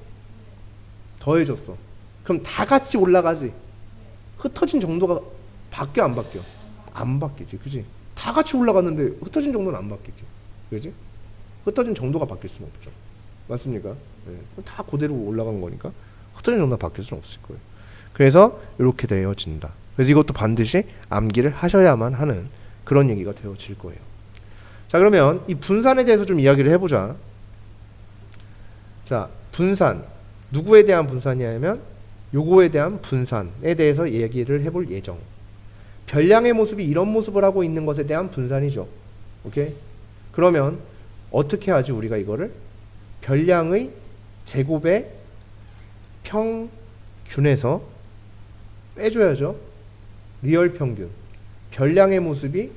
더해졌어. 그럼 다 같이 올라가지. 흩어진 정도가 바뀌어, 안 바뀌어? 안 바뀌지. 그지? 다 같이 올라갔는데 흩어진 정도는 안 바뀌지. 그지? 흩어진 정도가 바뀔 수는 없죠. 맞습니까? 네. 다 그대로 올라간 거니까 흩어진 정도가 바뀔 수는 없을 거예요. 그래서 이렇게 되어진다. 그래서 이것도 반드시 암기를 하셔야만 하는 그런 얘기가 되어질 거예요. 자, 그러면 이 분산에 대해서 좀 이야기를 해보자. 자, 분산. 누구에 대한 분산이냐면 요거에 대한 분산에 대해서 얘기를 해볼 예정. 별량의 모습이 이런 모습을 하고 있는 것에 대한 분산이죠. 오케이? 그러면 어떻게 하지 우리가 이거를? 별량의 제곱의 평균에서 빼줘야죠. 리얼 평균. 별량의 모습이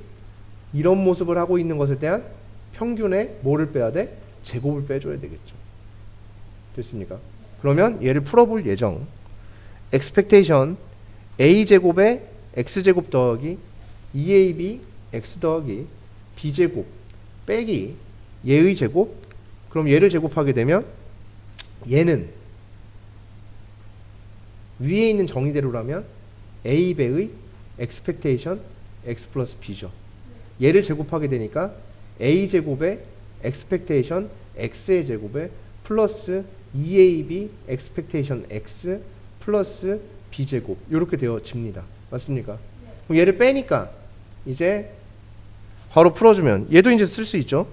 이런 모습을 하고 있는 것에 대한 평균에 뭐를 빼야 돼? 제곱을 빼줘야 되겠죠. 됐습니까? 그러면 얘를 풀어볼 예정. expectation a제곱에 x제곱 더하기 2ab x 더하기 b제곱 빼기 얘의 제곱. 그럼 얘를 제곱하게 되면 얘는 위에 있는 정의대로라면 a배의 expectation x 플러스 b죠. 얘를 제곱하게 되니까 a제곱에 expectation x의 제곱에 플러스 2ab expectation x 플러스 b제곱 이렇게 되어집니다. 맞습니까? 네. 그럼 얘를 빼니까 이제 바로 풀어주면 얘도 이제 쓸 수 있죠.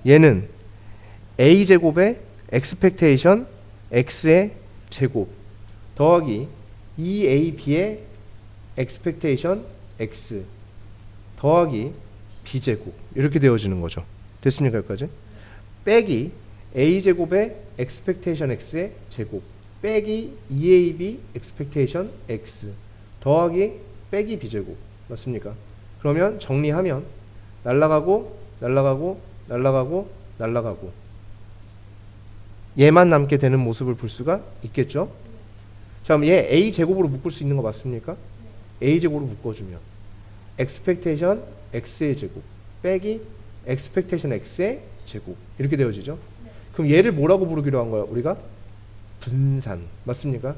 얘는 a제곱에 expectation x의 제곱 더하기 2ab의 expectation x 더하기 b제곱 이렇게 되어지는 거죠. 됐습니까? 여기까지? 빼기 a제곱의 expectation x의 제곱 빼기 2ab expectation x 더하기 빼기 b제곱 맞습니까? 그러면 정리하면 날라가고 날라가고 날라가고 날라가고 얘만 남게 되는 모습을 볼 수가 있겠죠? 자, 그럼 얘 a제곱으로 묶을 수 있는 거 맞습니까? a제곱으로 묶어주면 expectation x의 제곱 빼기 expectation x의 제곱 이렇게 되어지죠? 그럼 얘를 뭐라고 부르기로 한 거야? 우리가 분산 맞습니까?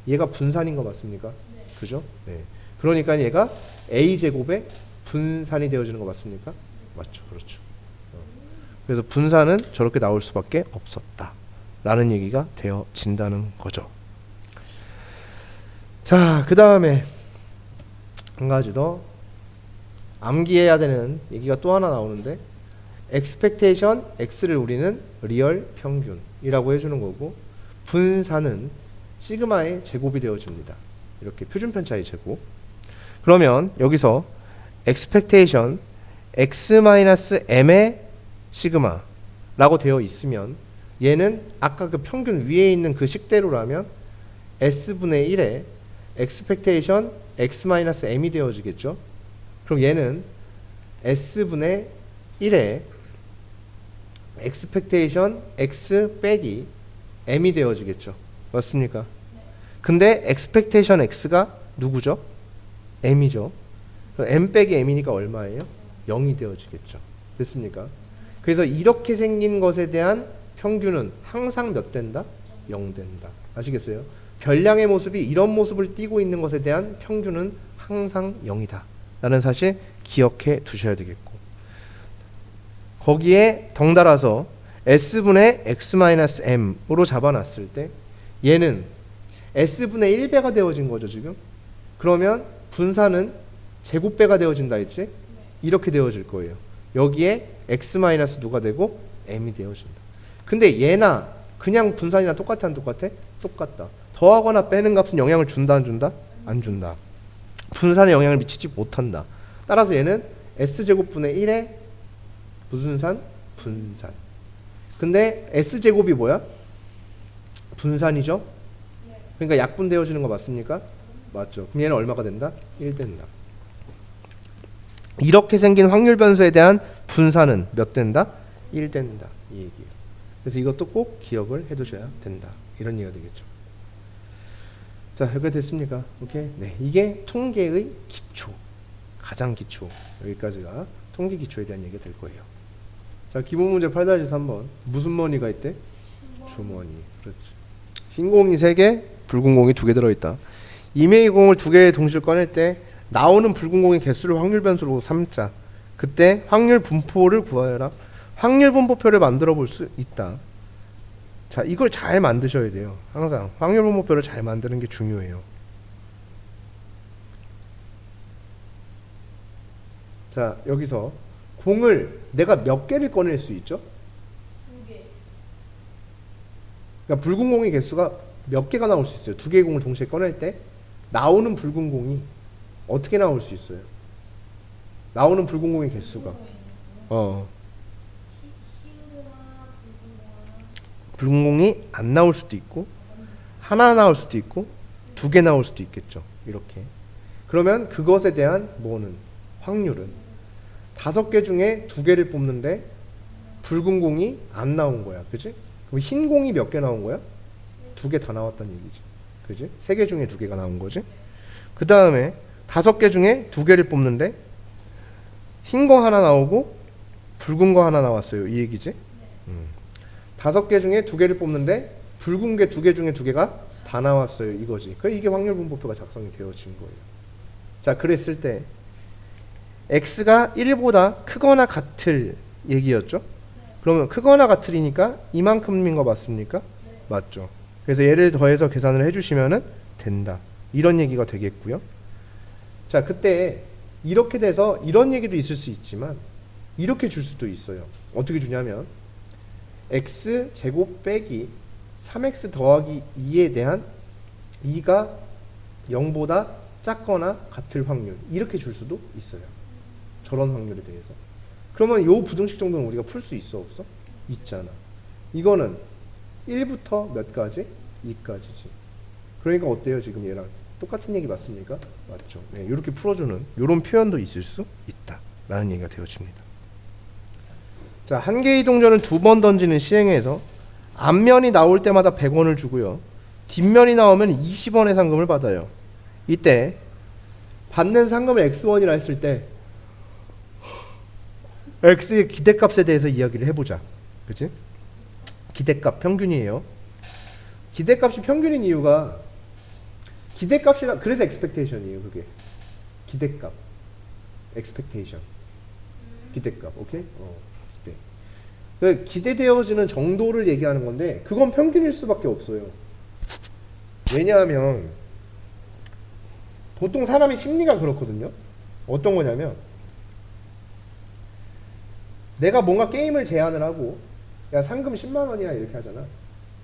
얘가 분산인 거 맞습니까? 그죠? 네. 그러니까 얘가 a제곱의 분산이 되어지는 거 맞습니까? 맞죠, 그렇죠. 그래서 분산은 저렇게 나올 수밖에 없었다 라는 얘기가 되어진다는 거죠. 자, 그 다음에 한 가지 더 암기해야 되는 얘기가 또 하나 나오는데 expectation x를 우리는 리얼 평균이라고 해주는 거고 분산은 시그마의 제곱이 되어집니다. 이렇게 표준편차의 제곱. 그러면 여기서 expectation x-m의 시그마라고 되어 있으면 얘는 아까 그 평균 위에 있는 그 식대로라면 s분의 1에 expectation x-m이 되어지겠죠. 그럼 얘는 s분의 1에 expectation x 빼기 m이 되어지겠죠. 맞습니까? 근데 expectation x가 누구죠? m이죠. 그럼 m 빼기 m이니까 얼마예요? 0이 되어지겠죠. 됐습니까? 그래서 이렇게 생긴 것에 대한 평균은 항상 몇 된다? 0 된다. 아시겠어요? 별량의 모습이 이런 모습을 띠고 있는 것에 대한 평균은 항상 0이다 라는 사실 기억해 두셔야 되겠고 거기에 덩달아서 s분의 x-m으로 잡아놨을 때 얘는 s분의 1배가 되어진 거죠 지금. 그러면 분산은 제곱배가 되어진다 했지? 이렇게 되어질 거예요. 여기에 x- 누가 되고 m이 되어진다. 근데 얘나 그냥 분산이나 똑같아 안 똑같아? 똑같다. 더하거나 빼는 값은 영향을 준다 안 준다? 안 준다. 분산에 영향을 미치지 못한다. 따라서 얘는 s제곱분의 1의 무슨 산? 분산. 근데 s제곱이 뭐야? 분산이죠? 그러니까 약분되어지는 거 맞습니까? 맞죠. 그럼 얘는 얼마가 된다? 1 된다. 이렇게 생긴 확률 변수에 대한 분산은 몇 된다? 1 된다. 이 얘기예요. 그래서 이것도 꼭 기억을 해두셔야 된다. 이런 얘기가 되겠죠. 자, 여기가 됐습니까? 오케이. 네, 이게 통계의 기초, 가장 기초. 여기까지가 통계 기초에 대한 얘기가 될 거예요. 자, 기본 문제 8-3번. 무슨 머니가 있대? 주머니. 그렇죠. 흰 공이 3개, 붉은 공이 2개 들어있다. 이메일 공을 2개 동시에 꺼낼 때 나오는 붉은 공의 개수를 확률 변수로 삼자. 그때 확률 분포를 구하여라. 확률 분포표를 만들어 볼 수 있다. 자, 이걸 잘 만드셔야 돼요. 항상 확률 분포표를 잘 만드는 게 중요해요. 자, 여기서 공을 내가 몇 개를 꺼낼 수 있죠? 2개. 그러니까 붉은 공의 개수가 몇 개가 나올 수 있어요. 2개의 공을 동시에 꺼낼 때 나오는 붉은 공이 어떻게 나올 수 있어요? 나오는 붉은 공의 개수가 붉은 공이 안 나올 수도 있고 하나 나올 수도 있고 2개 나올 수도 있겠죠. 이렇게. 그러면 그것에 대한 뭐는 확률은 5개 중에 2개를 뽑는데 붉은 공이 안 나온 거야. 그지? 그럼 흰 공이 몇 개 나온 거야? 2개 다 나왔다는 얘기지. 그지? 3개 중에 2개가 나온 거지. 그 다음에 5개 중에 2개를 뽑는데 흰 거 하나 나오고 붉은 거 하나 나왔어요. 이 얘기지? 5개 중에 2개를 뽑는데 붉은 게 2개 중에 2개가 다 나왔어요. 이거지. 그러니까 이게 확률 분포표가 작성이 되어진 거예요. 자, 그랬을 때 x가 1보다 크거나 같을 얘기였죠. 그러면 크거나 같으니까 이만큼인 거 맞습니까? 맞죠. 그래서 얘를 더해서 계산을 해주시면 된다. 이런 얘기가 되겠고요. 자, 그때 이렇게 돼서 이런 얘기도 있을 수 있지만 이렇게 줄 수도 있어요. 어떻게 주냐면 x제곱 빼기 3x 더하기 2에 대한 2가 0보다 작거나 같을 확률 이렇게 줄 수도 있어요. 저런 확률에 대해서. 그러면 요 부등식 정도는 우리가 풀 수 있어 없어? 있잖아. 이거는 1부터 몇 가지? 2까지지. 그러니까 어때요? 지금 얘랑 똑같은 얘기 맞습니까? 맞죠. 네, 이렇게 풀어주는 이런 표현도 있을 수 있다 라는 얘기가 되어집니다. 자, 한 개의 동전을 2번 던지는 시행에서 앞면이 나올 때마다 100원을 주고요. 뒷면이 나오면 20원의 상금을 받아요. 이때 받는 상금을 x1이라 했을 때 x의 기대값에 대해서 이야기를 해보자. 그치? 기대값 평균이에요. 기대값이 평균인 이유가 기대값이라 그래서 expectation이에요. 그게 기대값, expectation, 기대값, 오케이? 기대. 그 기대되어지는 정도를 얘기하는 건데 그건 평균일 수밖에 없어요. 왜냐하면 보통 사람의 심리가 그렇거든요. 어떤 거냐면 내가 뭔가 게임을 제안을 하고 야 상금 10만 원이야 이렇게 하잖아.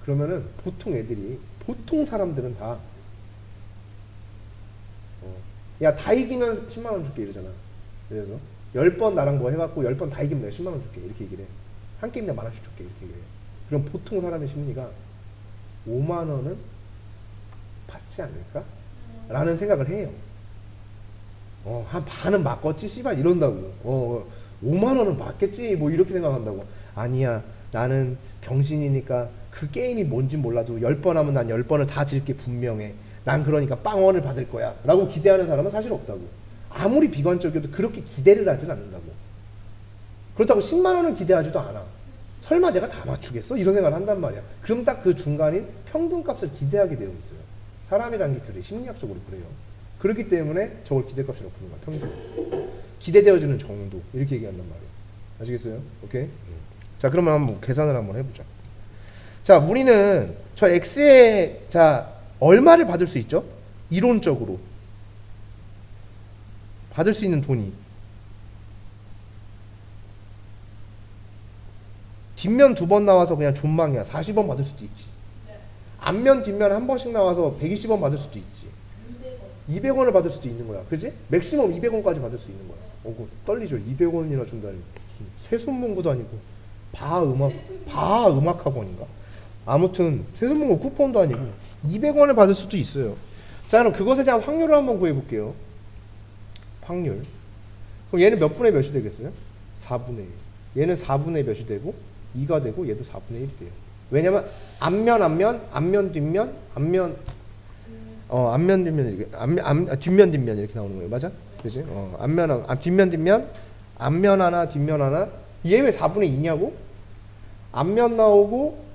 그러면은 보통 사람들은 다 야 다 이기면 10만 원 줄게 이러잖아. 그래서 10번 나랑 뭐 해갖고 10번 다 이기면 내가 10만 원 줄게 이렇게 얘기를 해. 한 게임 내가 만 원씩 줄게 이렇게 얘기를 해. 그럼 보통 사람의 심리가 5만 원은 받지 않을까? 라는 생각을 해요. 한 반은 맞겠지 씨발 이런다고. 5만 원은 받겠지 뭐 이렇게 생각한다고. 아니야 나는 병신이니까 그 게임이 뭔지 몰라도 10번 하면 난 10번을 다 질게 분명해. 난 그러니까 빵원을 받을 거야 라고 기대하는 사람은 사실 없다고. 아무리 비관적이어도 그렇게 기대를 하진 않는다고. 그렇다고 10만 원을 기대하지도 않아. 설마 내가 다 맞추겠어? 이런 생각을 한단 말이야. 그럼 딱 그 중간인 평균값을 기대하게 되어 있어요. 사람이라는 게 그래. 심리학적으로 그래요. 그렇기 때문에 저걸 기대값이라고 부르는 거야. 평균. 기대되어지는 정도 이렇게 얘기한단 말이에요. 아시겠어요? 오케이? 자, 그러면 한번 계산을 한번 해보자. 자, 우리는 저 x에 자 얼마를 받을 수 있죠? 이론적으로 받을 수 있는 돈이 뒷면 2번 나와서 그냥 존망이야. 40원 받을 수도 있지. 앞면 뒷면 한 번씩 나와서 120원 받을 수도 있지. 200원을 받을 수도 있는 거야. 그지? 맥시멈 200원까지 받을 수 있는 거야. 그거 떨리죠. 200원이나 준다니. 세손문구도 아니고 바음악학원인가? 아무튼 세손문구 쿠폰도 아니고 200원을 받을 수도 있어요. 자, 그럼 그것에 대한 확률을 한번 구해볼게요. 확률. 그럼 얘는 몇 분의 몇이 되겠어요? 4분의 1. 얘는 4분의 몇이 되고 2가 되고 얘도 4분의 1이 돼요. 왜냐면 앞면 뒷면 이렇게 뒷면 이렇게 나오는 거예요. 맞아? 그지? 뒷면 앞면 하나 뒷면 하나. 얘 왜 4분의 2냐고? 앞면 나오고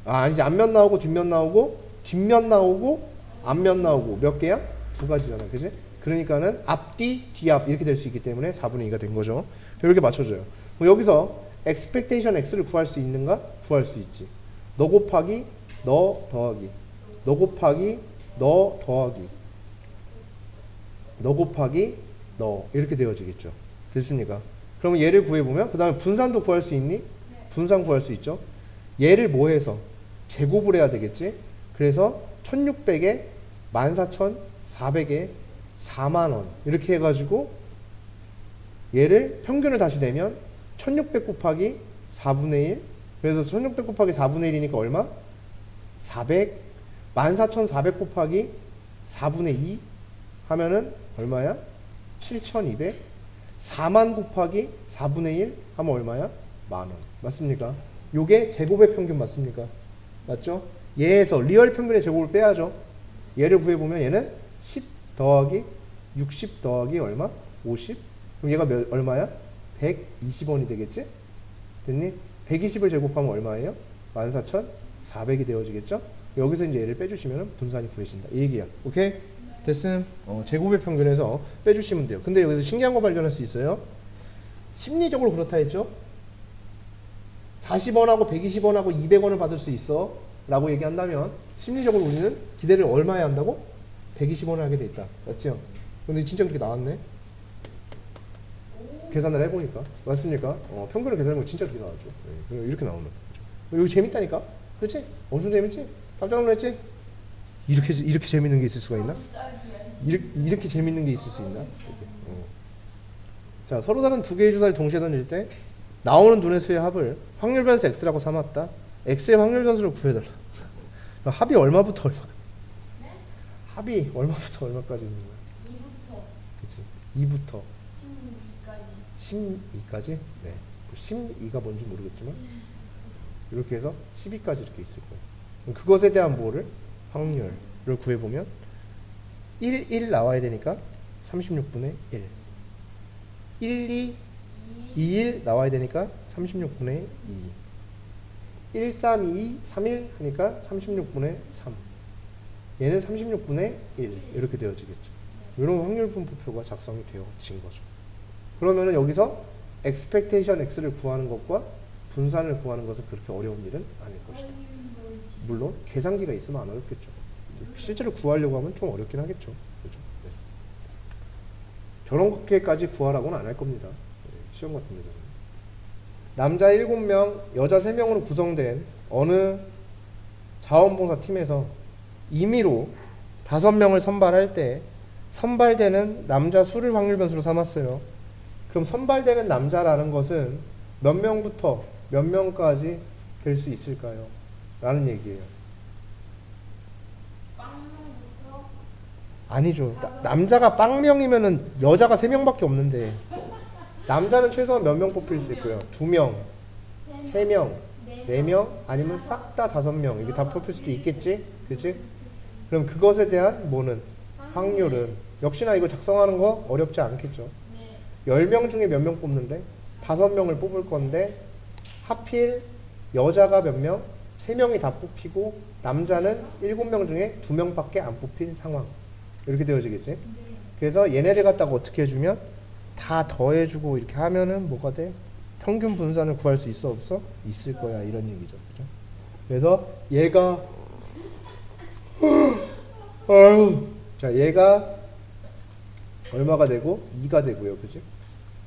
아니지. 앞면 나오고 뒷면 나오고 앞면 나오고 몇 개야? 2가지잖아. 그지? 그러니까는 앞뒤 뒤앞 이렇게 될 수 있기 때문에 4분의 2가 된 거죠. 이렇게 맞춰줘요. 여기서 expectation x를 구할 수 있는가? 구할 수 있지. 너 곱하기 너 더하기 너 곱하기 너 더하기 너 곱하기 너 이렇게 되어지겠죠. 됐습니까? 그러면 얘를 구해보면 그 다음에 분산도 구할 수 있니? 분산 구할 수 있죠. 얘를 뭐 해서? 제곱을 해야 되겠지. 그래서 1600에 14,400에 4만원 이렇게 해가지고 얘를 평균을 다시 내면 1600 곱하기 4분의 1 그래서 1600 곱하기 4분의 1이니까 얼마? 400 14,400 곱하기 4분의 2 하면은 얼마야? 7,200 4만 곱하기 4분의 1 하면 얼마야? 만원. 맞습니까? 요게 제곱의 평균 맞습니까? 맞죠? 얘에서 리얼 평균의 제곱을 빼야죠. 얘를 구해보면 얘는 10 더하기 60 더하기 얼마? 50? 그럼 얘가 얼마야? 120원이 되겠지? 됐니? 120을 제곱하면 얼마예요? 14,400이 되어지겠죠? 여기서 이제 얘를 빼주시면 분산이 구해진다. 이 얘기야. 오케이? 됐음? 제곱의 평균에서 빼주시면 돼요. 근데 여기서 신기한 거 발견할 수 있어요. 심리적으로 그렇다 했죠? 40원하고 120원하고 200원을 받을 수 있어 라고 얘기한다면 심리적으로 우리는 기대를 얼마에 한다고? 120원을 하게 돼 있다. 맞죠? 근데 진짜 그렇게 나왔네. 계산을 해보니까 맞습니까? 평균을 계산해보면 진짜 그렇게 나왔죠. 네, 이렇게 나오는 거죠. 여기 재밌다니까? 그렇지? 엄청 재밌지? 깜짝 놀랐지? 이렇게 재밌는 게 있을 수가 있나? 짝이야. 이렇게 재밌는 게 있을 수 있나? 자, 서로 다른 두 개의 주사를 동시에 던질 때 나오는 눈의 수의 합을 확률 변수 x라고 삼았다. x의 확률 변수를 구해달라. 합이 얼마부터 얼마? 네? 합이 얼마부터 얼마까지 있는 거야? 2부터 그치? 2부터 12까지. 12까지? 네. 12가 뭔지 모르겠지만 이렇게 해서 12까지 이렇게 있을 거예요. 그럼 그것에 대한 뭐를? 확률을 구해보면 1 나와야 되니까 36분의 1 1, 2, 1 나와야 되니까 36분의 2 1, 3, 2, 3, 1 하니까 36분의 3 얘는 36분의 1 이렇게 되어지겠죠. 이런 확률 분포표가 작성이 되어진 거죠. 그러면은 여기서 expectation x를 구하는 것과 분산을 구하는 것은 그렇게 어려운 일은 아닐 것이다. 물론 계산기가 있으면 안 어렵겠죠. 실제로 구하려고 하면 좀 어렵긴 하겠죠. 그죠? 네. 저런 것까지 구하라고는 안 할 겁니다. 네, 시험 같은 데서는. 남자 7명, 여자 3명으로 구성된 어느 자원봉사 팀에서 임의로 5명을 선발할 때 선발되는 남자 수를 확률 변수로 삼았어요. 그럼 선발되는 남자라는 것은 몇 명부터 몇 명까지 될 수 있을까요? 라는 얘기예요. 빵명부터 아니죠. 남자가 빵명이면은 여자가 3명밖에 없는데 남자는 최소한 몇 명 뽑힐 수 있고요? 2명, 3명, 4명, 아니면 싹 다 5명 이게 다 뽑힐 수도 있겠지? 그치? 그럼 그것에 대한 뭐는? 확률은 역시나 이거 작성하는 거 어렵지 않겠죠? 10명 중에 몇 명 뽑는데 5명을 뽑을 건데 하필 여자가 몇 명? 3명이 다 뽑히고 남자는 7명 중에 2명밖에 안 뽑힌 상황 이렇게 되어지겠지? 그래서 얘네를 갖다가 어떻게 해주면 다 더해주고 이렇게 하면은 뭐가 돼? 평균 분산을 구할 수 있어 없어? 있을 거야 이런 얘기죠. 그죠? 그래서 얘가 자 얘가 얼마가 되고 2가 되고요. 그지?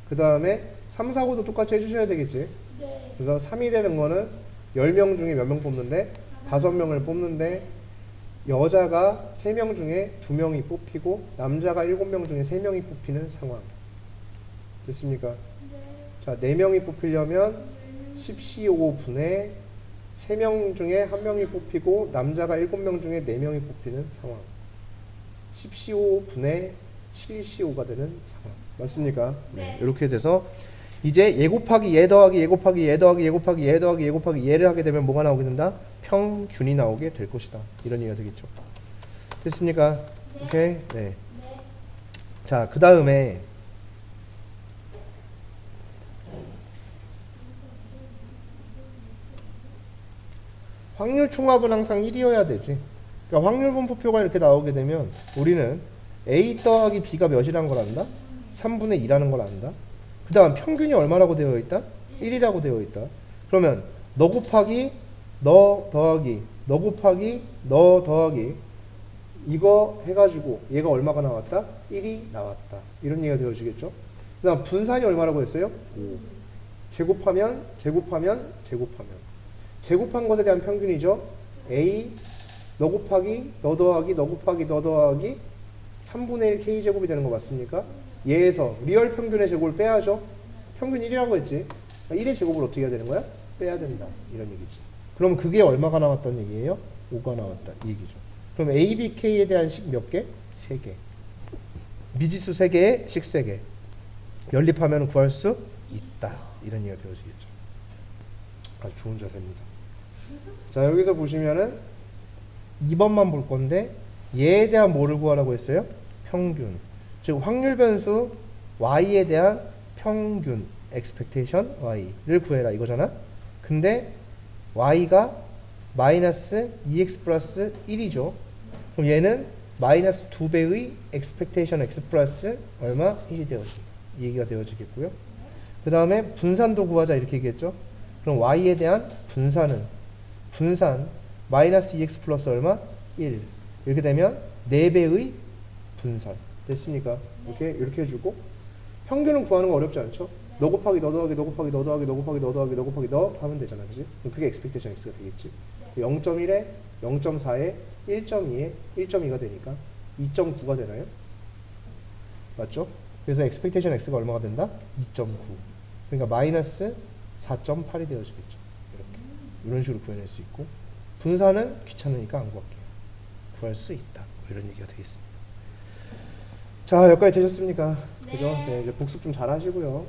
그 다음에 3, 4, 5도 똑같이 해주셔야 되겠지? 네. 그래서 3이 되는 거는 10명 중에 몇 명 뽑는데 5명을 뽑는데 여자가 3명 중에 2명이 뽑히고 남자가 7명 중에 3명이 뽑히는 상황 됐습니까? 네. 자 4명이 뽑히려면 10C5분의 3명 중에 1명이 뽑히고 남자가 7명 중에 4명이 뽑히는 상황 10C5분의 7C5가 되는 상황 맞습니까? 네. 이렇게 돼서 이제 얘 곱하기 얘 더하기 얘 곱하기 얘 더하기 얘 곱하기 얘 더하기 얘 곱하기 얘를 하게 되면 뭐가 나오게 된다? 평균이 나오게 될 것이다. 이런 얘기가 되겠죠. 됐습니까? 네. 오케이? 네. 네. 자, 그 다음에 확률 총합은 항상 1이어야 되지. 그러니까 확률 분포표가 이렇게 나오게 되면 우리는 A 더하기 B가 몇이라는 걸 안다? 3분의 2라는 걸 안다. 그 다음 평균이 얼마라고 되어 있다? 1이라고 되어 있다. 그러면 너 곱하기 너 더하기 너 곱하기 너 더하기 이거 해가지고 얘가 얼마가 나왔다? 1이 나왔다. 이런 얘기가 되어지겠죠. 그 다음 분산이 얼마라고 했어요? 5. 제곱하면 제곱하면 제곱하면 제곱한 것에 대한 평균이죠. A 너 곱하기 너 더하기 너 곱하기 너 더하기 3분의 1 K제곱이 되는 거 맞습니까? 얘에서 리얼 평균의 제곱을 빼야죠. 평균 1이라고 했지. 1의 제곱을 어떻게 해야 되는 거야? 빼야 된다. 이런 얘기지. 그럼 그게 얼마가 나왔다는 얘기예요? 5가 나왔다. 이 얘기죠. 그럼 A, B, K에 대한 식 몇 개? 3개. 미지수 3개에 식 3개. 연립하면 구할 수 있다. 이런 얘기가 되어지겠죠. 아주 좋은 자세입니다. 자, 여기서 보시면은 2번만 볼 건데 얘에 대한 뭐를 구하라고 했어요? 평균. 즉 확률 변수 y에 대한 평균 expectation y를 구해라 이거잖아. 근데 y가 마이너스 2x 플러스 1이죠. 그럼 얘는 마이너스 2배의 expectation x 플러스 얼마? 1이 되어진다. 이 얘기가 되어지겠고요. 그 다음에 분산도 구하자 이렇게 얘기했죠. 그럼 y에 대한 분산은 분산 마이너스 2x 플러스 얼마? 1. 이렇게 되면 4배의 분산. 됐습니까? 이렇게 해주고 평균은 구하는 거 어렵지 않죠? 너 곱하기 너 더하기 너 곱하기 너 더하기 너 곱하기 너 더하기 너 곱하기 너 하면 되잖아. 그지? 그럼 그게 expectation x가 되겠지. 네. 0.1에 0.4에 1.2에 1.2가 되니까 2.9가 되나요? 맞죠? 그래서 expectation x가 얼마가 된다? 2.9. 그러니까 마이너스 4.8이 되어지겠죠. 이렇게 이런 식으로 구해낼 수 있고 분산은 귀찮으니까 안 구할게요. 구할 수 있다. 뭐 이런 얘기가 되겠습니다. 자, 여기까지 되셨습니까? 네. 그죠? 네, 이제 복습 좀 잘 하시고요.